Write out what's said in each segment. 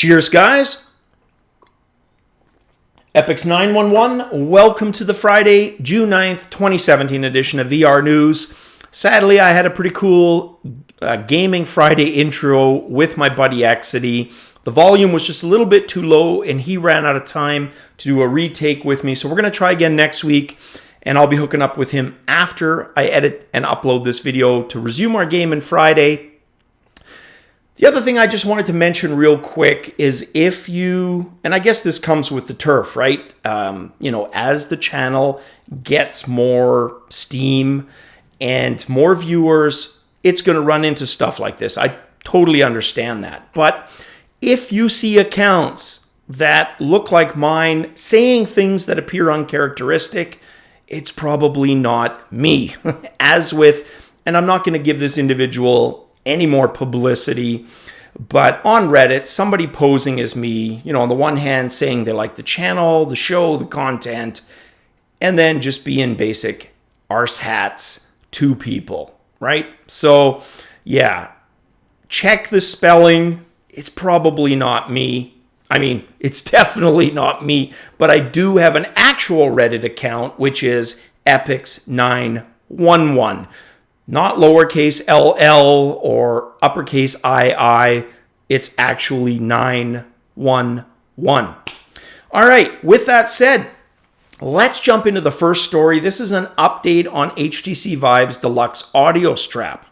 Cheers, guys. Epyx911, welcome to the Friday, June 9th, 2017 edition of VR News. Sadly, I had a pretty cool Gaming Friday intro with my buddy Exidy. The volume was just a little bit too low, and he ran out of time to do a retake with me. So we're going to try again next week, and I'll be hooking up with him after I edit and upload this video to resume our Gaming Friday. The other thing I just wanted to mention real quick is if you, and I guess this comes with the turf, right? As the channel gets more steam and more viewers, it's going to run into stuff like this. I totally understand that. But if you see accounts that look like mine saying things that appear uncharacteristic, it's probably not me. As with, and I'm not going to give this individual any more publicity, but on Reddit, somebody posing as me, on the one hand saying they like the channel, the show, the content, and then just being basic arse hats to people, right? So yeah, check the spelling. It's probably not me. I mean, it's definitely not me, but I do have an actual Reddit account, which is Epyx911. Not lowercase ll or uppercase ii. It's actually 911. All right, with that said, let's jump into the first story. This is an update on HTC Vive's Deluxe audio strap.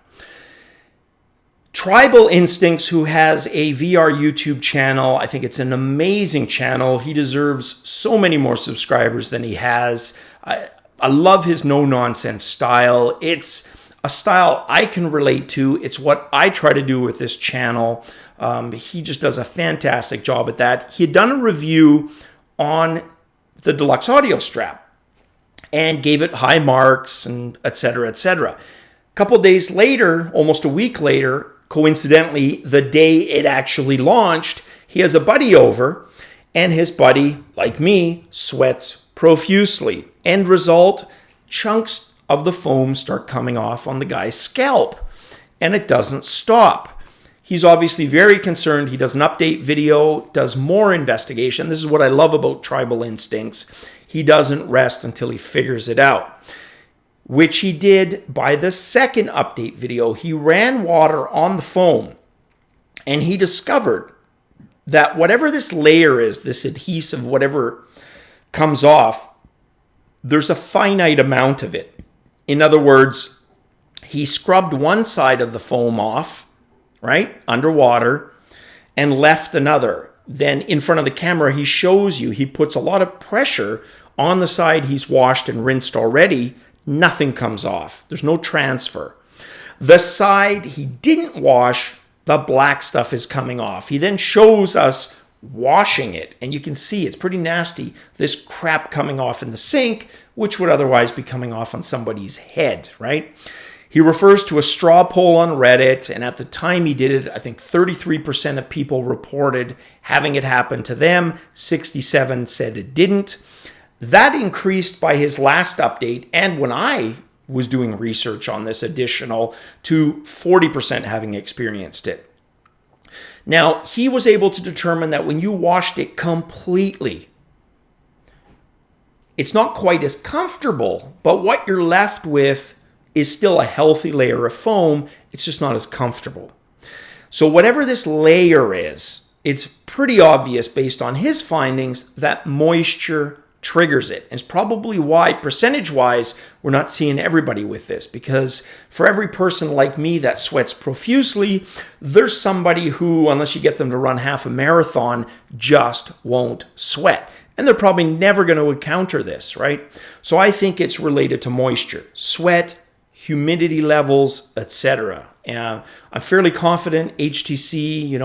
Tribal Instincts, who has a VR YouTube channel, I think it's an amazing channel. He deserves so many more subscribers than he has. I love his no-nonsense style. It's a style I can relate to. It's what I try to do with this channel. He just does a fantastic job at that. He had done a review on the Deluxe audio strap and gave it high marks and et cetera, et cetera. A couple days later, almost a week later, coincidentally, the day it actually launched, he has a buddy over, and his buddy, like me, sweats profusely. End result, chunks of the foam start coming off on the guy's scalp, and it doesn't stop. He's obviously very concerned. He does an update video, does more investigation. This is what I love about Tribal Instincts. He doesn't rest until he figures it out, which he did by the second update video. He ran water on the foam, and he discovered that whatever this layer is, this adhesive, whatever comes off, there's a finite amount of it. In other words, he scrubbed one side of the foam off, right, underwater, and left another. Then in front of the camera, he shows you, he puts a lot of pressure on the side he's washed and rinsed already. Nothing comes off. There's no transfer. The side he didn't wash, the black stuff is coming off. He then shows us washing it, and you can see it's pretty nasty, this crap coming off in the sink, which would otherwise be coming off on somebody's head, right? He refers to a straw poll on Reddit, and at the time he did it, I think 33% of people reported having it happen to them, 67% said it didn't. That increased by his last update, and when I was doing research on this additional, to 40% having experienced it. Now, he was able to determine that when you washed it completely, it's not quite as comfortable, but what you're left with is still a healthy layer of foam. It's just not as comfortable. So whatever this layer is, it's pretty obvious based on his findings that moisture triggers it. And it's probably why, percentage-wise, we're not seeing everybody with this, because for every person like me that sweats profusely, there's somebody who, unless you get them to run half a marathon, just won't sweat. And they're probably never going to encounter this, right? So I think it's related to moisture, sweat, humidity levels, etc. I'm fairly confident HTC,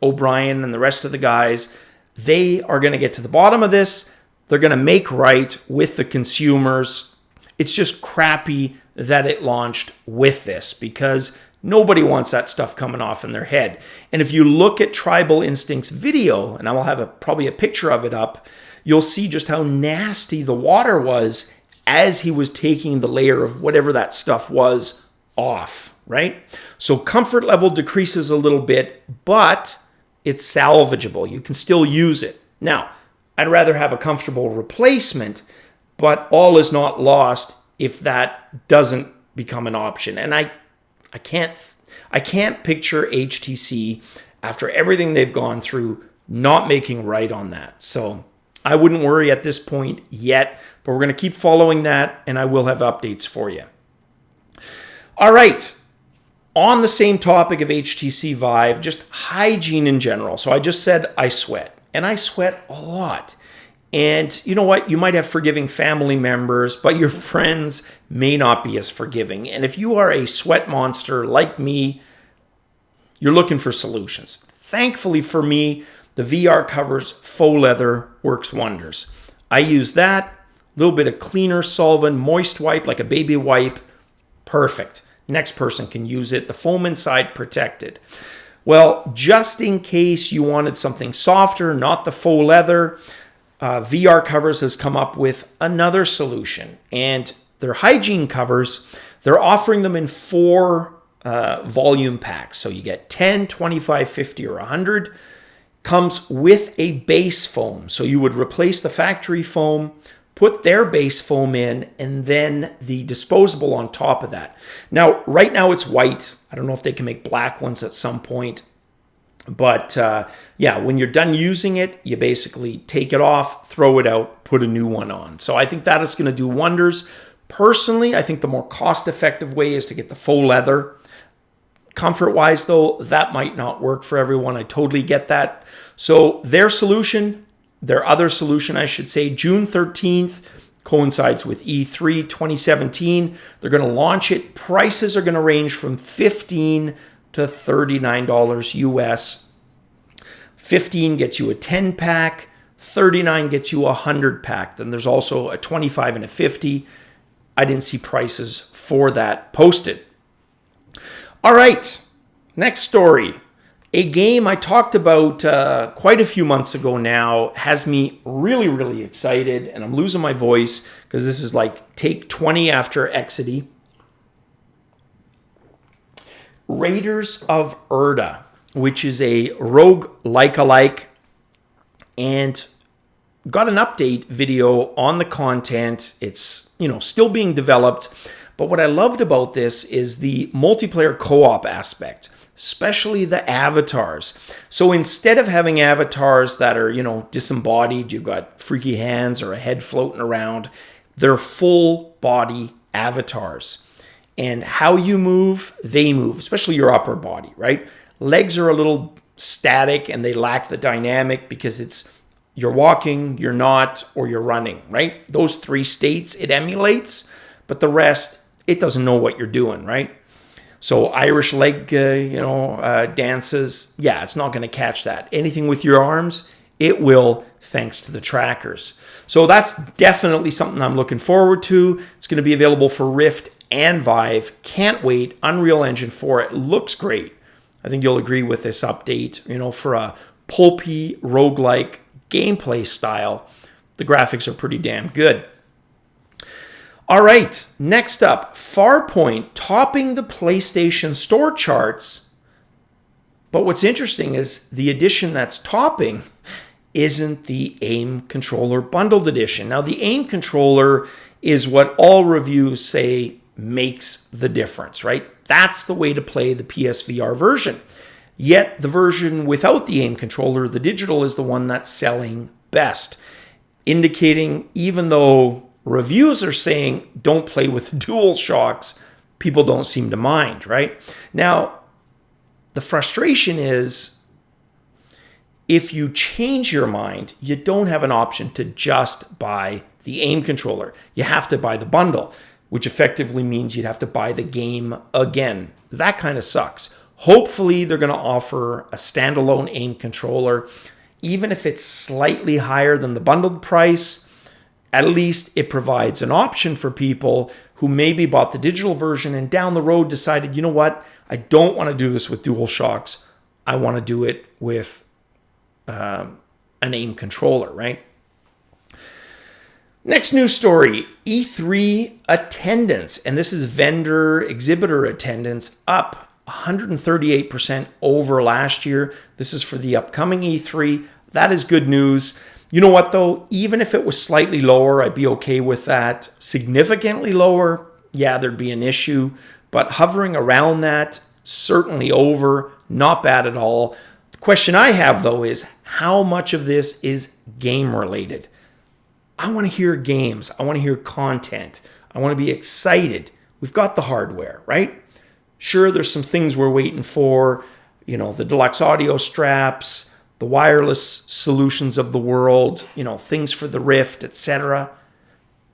O'Brien and the rest of the guys, they are going to get to the bottom of this. They're going to make right with the consumers. It's just crappy that it launched with this, because nobody wants that stuff coming off in their head. And if you look at Tribal Instincts video, and I will have probably a picture of it up, you'll see just how nasty the water was as he was taking the layer of whatever that stuff was off, right? So comfort level decreases a little bit, but it's salvageable. You can still use it. Now, I'd rather have a comfortable replacement, but all is not lost if that doesn't become an option. And I can't picture HTC, after everything they've gone through, not making right on that. So I wouldn't worry at this point yet, but we're going to keep following that, and I will have updates for you. All right. On the same topic of HTC Vive, just hygiene in general. So I just said I sweat, and I sweat a lot. And you know what? You might have forgiving family members, but your friends may not be as forgiving. And if you are a sweat monster like me, you're looking for solutions. Thankfully for me, the VRCover's faux leather works wonders. I use that, a little bit of cleaner solvent, moist wipe like a baby wipe. Perfect. Next person can use it. The foam inside protected. Well, just in case you wanted something softer, not the faux leather, VRCovers has come up with another solution. And their hygiene covers, they're offering them in 4 volume packs. So you get 10, 25, 50, or 100. Comes with a base foam. So you would replace the factory foam, put their base foam in, and then the disposable on top of that. Now, right now it's white. I don't know if they can make black ones at some point. But yeah, when you're done using it, you basically take it off, throw it out, put a new one on. So I think that is going to do wonders. Personally, I think the more cost-effective way is to get the faux leather. Comfort-wise, though, that might not work for everyone. I totally get that. So their other solution, I should say, June 13th, coincides with E3 2017. They're going to launch it. Prices are going to range from $15 to $39 US. 15 gets you a 10-pack. 39 gets you a 100-pack. Then there's also a 25 and a 50. I didn't see prices for that posted. All right, next story. A game I talked about quite a few months ago now has me really, really excited, and I'm losing my voice because this is like take 20 after Exidy. Raiders of Erda, which is a roguelike, and got an update video on the content. It's, still being developed. But what I loved about this is the multiplayer co-op aspect, especially the avatars. So instead of having avatars that are, disembodied, you've got freaky hands or a head floating around, they're full body avatars. And how you move, they move, especially your upper body, right? Legs are a little static and they lack the dynamic because it's you're walking, you're not, or you're running, right? Those 3 states it emulates, but the rest, it doesn't know what you're doing, right? So Irish leg, dances, yeah, it's not going to catch that. Anything with your arms, it will, thanks to the trackers. So that's definitely something I'm looking forward to. It's going to be available for Rift and Vive. Can't wait. Unreal Engine 4, it looks great. I think you'll agree with this update. For a pulpy, roguelike gameplay style, the graphics are pretty damn good. All right, next up, Farpoint topping the PlayStation Store charts. But what's interesting is the edition that's topping isn't the AIM controller bundled edition. Now, the AIM controller is what all reviews say makes the difference, right? That's the way to play the PSVR version. Yet the version without the AIM controller, the digital, is the one that's selling best, indicating even though reviews are saying don't play with dual shocks, people don't seem to mind, right? Now, the frustration is if you change your mind, you don't have an option to just buy the AIM controller. You have to buy the bundle, which effectively means you'd have to buy the game again. That kind of sucks. Hopefully, they're going to offer a standalone AIM controller, even if it's slightly higher than the bundled price. At least it provides an option for people who maybe bought the digital version and down the road decided, you know what, I don't want to do this with dual shocks. I want to do it with an AIM controller, right? Next news story, E3 attendance, and this is vendor exhibitor attendance, up 138% over last year. This is for the upcoming E3. That is good news. You know what, though? Even if it was slightly lower, I'd be okay with that. Significantly lower, yeah, there'd be an issue. But hovering around that, certainly over, not bad at all. The question I have, though, is how much of this is game-related? I want to hear games. I want to hear content. I want to be excited. We've got the hardware, right? Sure, there's some things we're waiting for, the deluxe audio straps, the wireless solutions of the world, things for the Rift, etc.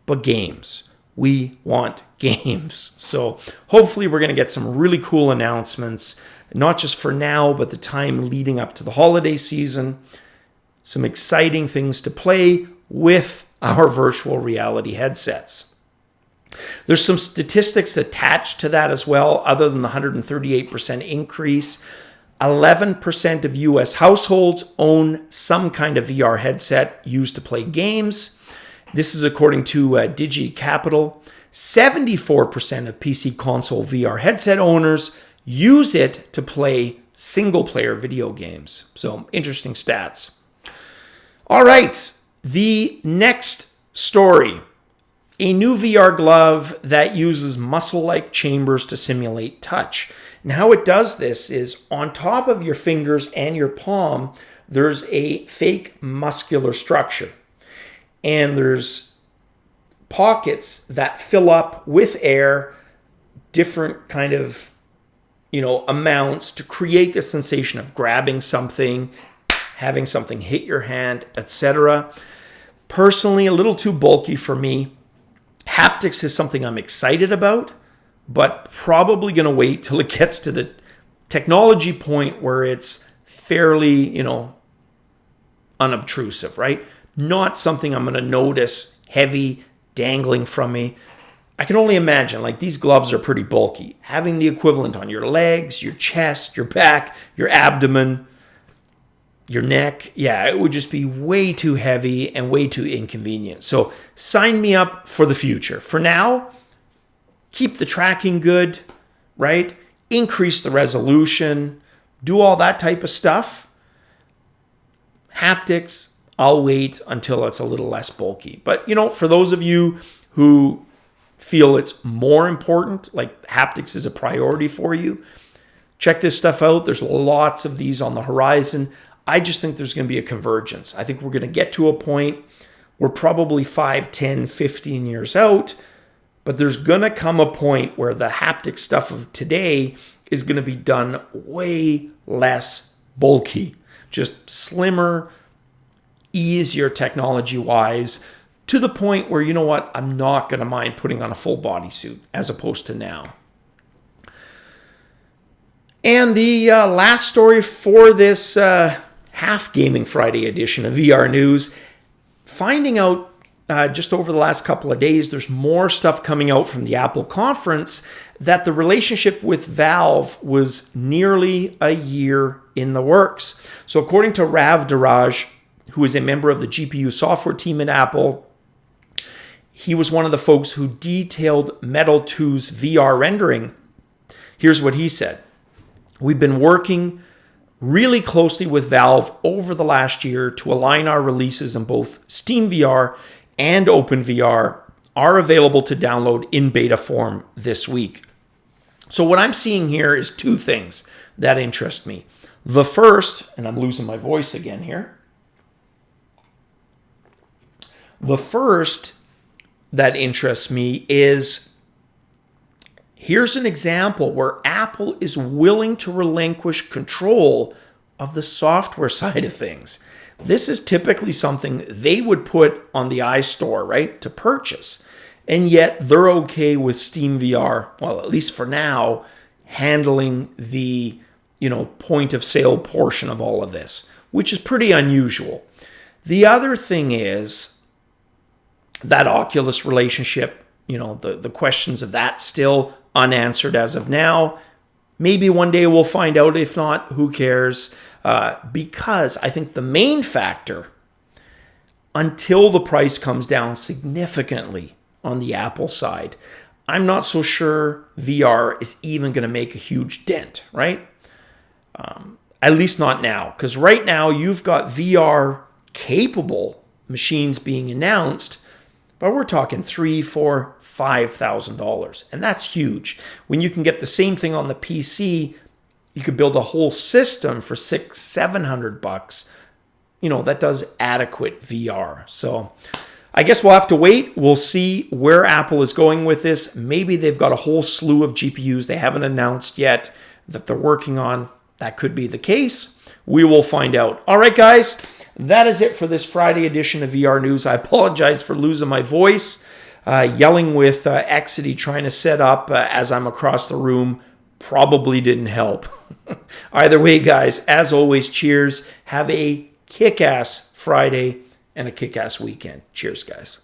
But games. We want games. So hopefully we're going to get some really cool announcements, not just for now, but the time leading up to the holiday season. Some exciting things to play with our virtual reality headsets. There's some statistics attached to that as well, other than the 138% increase. 11% of US households own some kind of VR headset used to play games. This is according to DigiCapital. 74% of PC console VR headset owners use it to play single-player video games. So, interesting stats. All right, the next story. A new VR glove that uses muscle-like chambers to simulate touch. And how it does this is on top of your fingers and your palm, there's a fake muscular structure. And there's pockets that fill up with air, different kind of, amounts to create the sensation of grabbing something, having something hit your hand, etc. Personally, a little too bulky for me. Haptics is something I'm excited about, but probably going to wait till it gets to the technology point where it's fairly, unobtrusive, right? Not something I'm going to notice heavy dangling from me. I can only imagine, these gloves are pretty bulky. Having the equivalent on your legs, your chest, your back, your abdomen, your neck, yeah, it would just be way too heavy and way too inconvenient. So sign me up for the future. For now, keep the tracking good, right? Increase the resolution, do all that type of stuff. Haptics, I'll wait until it's a little less bulky. But, for those of you who feel it's more important, like haptics is a priority for you, check this stuff out. There's lots of these on the horizon. I just think there's going to be a convergence. I think we're going to get to a point, we're probably 5, 10, 15 years out, but there's going to come a point where the haptic stuff of today is going to be done way less bulky, just slimmer, easier technology-wise, to the point where, I'm not going to mind putting on a full bodysuit as opposed to now. And the last story for this half Gaming Friday edition of VR News, finding out just over the last couple of days, there's more stuff coming out from the Apple conference that the relationship with Valve was nearly a year in the works. So according to Rav Daraj, who is a member of the GPU software team at Apple, he was one of the folks who detailed ME.to's VR rendering. Here's what he said. We've been working really closely with Valve over the last year to align our releases in both Steam VR and OpenVR are available to download in beta form this week. So what I'm seeing here is two things that interest me. The first, and I'm losing my voice again here. The first that interests me is here's an example where Apple is willing to relinquish control of the software side of things. This is typically something they would put on the iStore, right, to purchase. And yet they're okay with Steam VR, well, at least for now, handling the, point of sale portion of all of this, which is pretty unusual. The other thing is that Oculus relationship, the questions of that still unanswered as of now. Maybe one day we'll find out. If not, who cares? Because I think the main factor, until the price comes down significantly on the Apple side, I'm not so sure VR is even going to make a huge dent, right? At least not now, because right now you've got VR capable machines being announced, but we're talking $3,000, $4,000, $5,000, and that's huge. When you can get the same thing on the PC, you could build a whole system for $600, $700. You know, that does adequate VR. So I guess we'll have to wait. We'll see where Apple is going with this. Maybe they've got a whole slew of GPUs they haven't announced yet that they're working on. That could be the case. We will find out. All right, guys, that is it for this Friday edition of VR News. I apologize for losing my voice. Yelling with Exidy trying to set up as I'm across the room probably didn't help. Either way, guys, as always, cheers. Have a kick-ass Friday and a kick-ass weekend. Cheers, guys.